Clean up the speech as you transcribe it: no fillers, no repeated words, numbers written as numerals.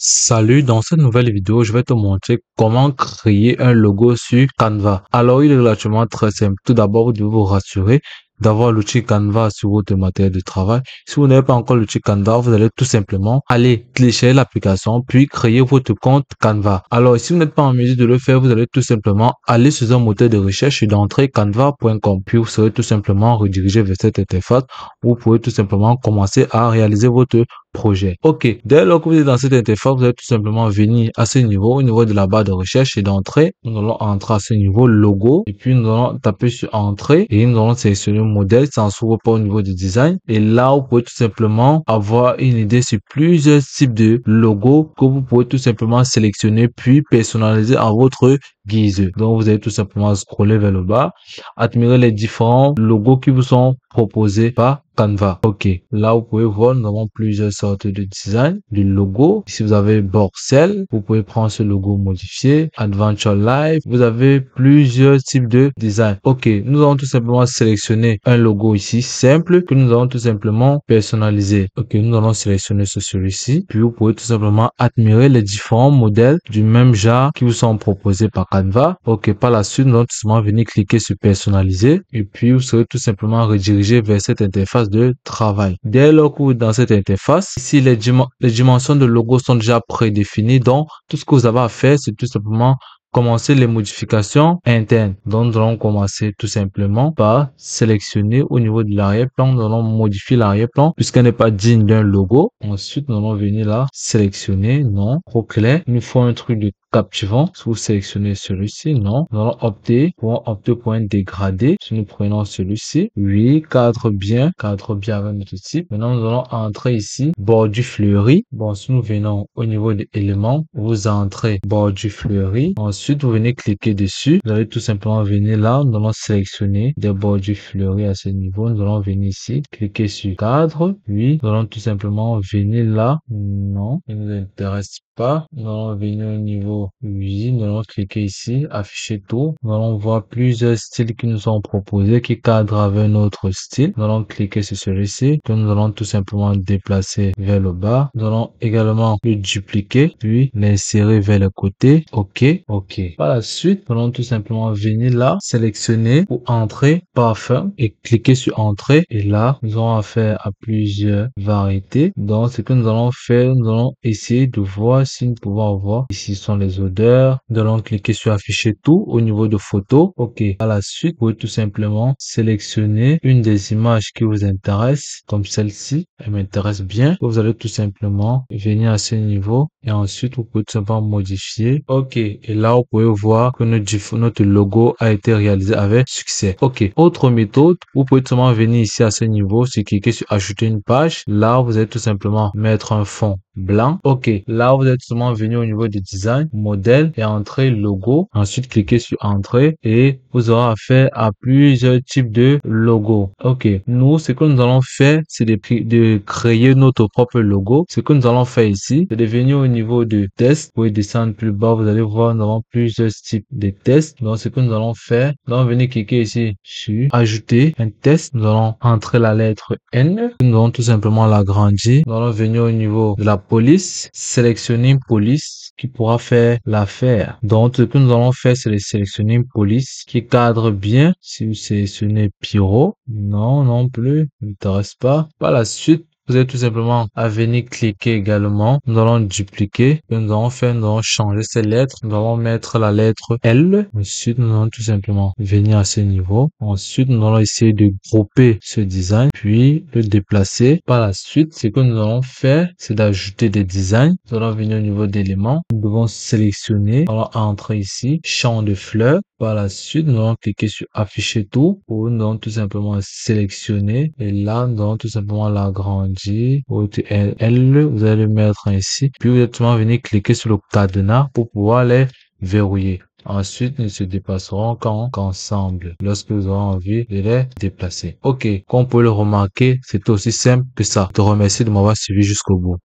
Salut, dans cette nouvelle vidéo, je vais te montrer comment créer un logo sur Canva. Alors, il est relativement très simple. Tout d'abord, vous devez vous rassurer d'avoir l'outil Canva sur votre matériel de travail. Si vous n'avez pas encore l'outil Canva, vous allez tout simplement aller télécharger l'application, puis créer votre compte Canva. Alors, si vous n'êtes pas en mesure de le faire, vous allez tout simplement aller sur un moteur de recherche et d'entrer canva.com. Puis, vous serez tout simplement redirigé vers cette interface où vous pouvez tout simplement commencer à réaliser votre projet. Ok, dès lors que vous êtes dans cette interface, vous allez tout simplement venir à ce niveau, au niveau de la barre de recherche et d'entrée. Nous allons entrer à ce niveau logo et puis nous allons taper sur entrée et nous allons sélectionner modèle. Ça ne s'ouvre pas au niveau du design. Et là, vous pouvez tout simplement avoir une idée sur plusieurs types de logos que vous pouvez tout simplement sélectionner puis personnaliser à votre guise. Donc, vous allez tout simplement scroller vers le bas, admirer les différents logos qui vous sont proposés par Canva. Ok, là vous pouvez voir, nous avons plusieurs sortes de design, de logo. Si vous avez Borcel, vous pouvez prendre ce logo modifié. Adventure Life, vous avez plusieurs types de design. Ok, nous allons tout simplement sélectionner un logo ici simple que nous allons tout simplement personnaliser. Ok, nous allons sélectionner celui-ci. Puis vous pouvez tout simplement admirer les différents modèles du même genre qui vous sont proposés par Canva. Ok, par la suite, nous allons tout simplement venir cliquer sur personnaliser et puis vous serez tout simplement redirigé vers cette interface de travail. Dès lors que vous êtes dans cette interface, ici les dimensions de logo sont déjà prédéfinies, donc tout ce que vous avez à faire, c'est tout simplement commencer les modifications internes. Donc nous allons commencer tout simplement par sélectionner au niveau de l'arrière-plan, nous allons modifier l'arrière-plan puisqu'elle n'est pas digne d'un logo. Ensuite, nous allons venir là, sélectionner, non, trop clair. Il nous faut un truc de captivant. Si vous sélectionnez celui-ci, non. Nous allons opter pour un dégradé. Si nous prenons celui-ci, oui, cadre bien avec notre type. Maintenant, nous allons entrer ici, bordure fleurie. Bon, si nous venons au niveau des éléments, vous entrez bordure fleurie. Ensuite, vous venez cliquer dessus. Vous allez tout simplement venir là. Nous allons sélectionner des bordures fleuries à ce niveau. Nous allons venir ici, cliquer sur cadre. Oui, nous allons tout simplement venir là. Non, il ne nous intéresse pas. Nous allons venir au niveau oui, nous allons cliquer ici, afficher tout. Nous allons voir plusieurs styles qui nous sont proposés, qui cadrent avec notre style. Nous allons cliquer sur celui-ci, que nous allons tout simplement déplacer vers le bas. Nous allons également le dupliquer, puis l'insérer vers le côté. Ok, ok. Par la suite, nous allons tout simplement venir là, sélectionner pour entrer parfum et cliquer sur entrée. Et là, nous aurons affaire à plusieurs variétés. Donc, ce que nous allons faire, nous allons essayer de voir si nous pouvons voir. Ici sont les odeurs. Nous allons cliquer sur afficher tout au niveau de photos. Ok. À la suite, vous pouvez tout simplement sélectionner une des images qui vous intéresse, comme celle-ci. Elle m'intéresse bien. Vous allez tout simplement venir à ce niveau et ensuite vous pouvez tout simplement modifier. Ok. Et là, vous pouvez voir que notre logo a été réalisé avec succès. Ok. Autre méthode, vous pouvez tout simplement venir ici à ce niveau, c'est cliquer sur ajouter une page. Là, vous allez tout simplement mettre un fond blanc. Ok. Là, vous êtes seulement venu au niveau du design, modèle et entrée logo. Ensuite, cliquez sur entrée et vous aurez affaire à plusieurs types de logos. Ok. Nous, ce que nous allons faire, c'est de créer notre propre logo. Ce que nous allons faire ici, c'est de venir au niveau de test. Vous pouvez descendre plus bas. Vous allez voir, nous avons plusieurs types de tests. Donc, ce que nous allons faire, nous allons venir cliquer ici sur ajouter un test. Nous allons entrer la lettre N. Nous allons tout simplement l'agrandir. Nous allons venir au niveau de la police, sélectionner une police qui pourra faire l'affaire. Donc, ce que nous allons faire, c'est de sélectionner une police qui cadre bien. Si vous sélectionnez Pyro, non, non plus, ne m'intéresse pas. Par la suite, vous allez tout simplement à venir cliquer également. Nous allons dupliquer. Ce que nous allons faire, nous allons changer ces lettres. Nous allons mettre la lettre L. Ensuite, nous allons tout simplement venir à ce niveau. Ensuite, nous allons essayer de grouper ce design, puis le déplacer. Par la suite, ce que nous allons faire, c'est d'ajouter des designs. Nous allons venir au niveau d'éléments. Nous devons sélectionner. Nous allons entrer ici, champ de fleurs. Par la suite, nous allons cliquer sur afficher tout ou nous allons tout simplement sélectionner et là, nous allons tout simplement l'agrandir. L, vous allez le mettre ici. Puis vous allez tout simplement venir cliquer sur le cadenas pour pouvoir les verrouiller. Ensuite, ils se dépasseront qu'ensemble, lorsque vous aurez envie de les déplacer. Ok, comme vous pouvez le remarquer, c'est aussi simple que ça. Je te remercie de m'avoir suivi jusqu'au bout.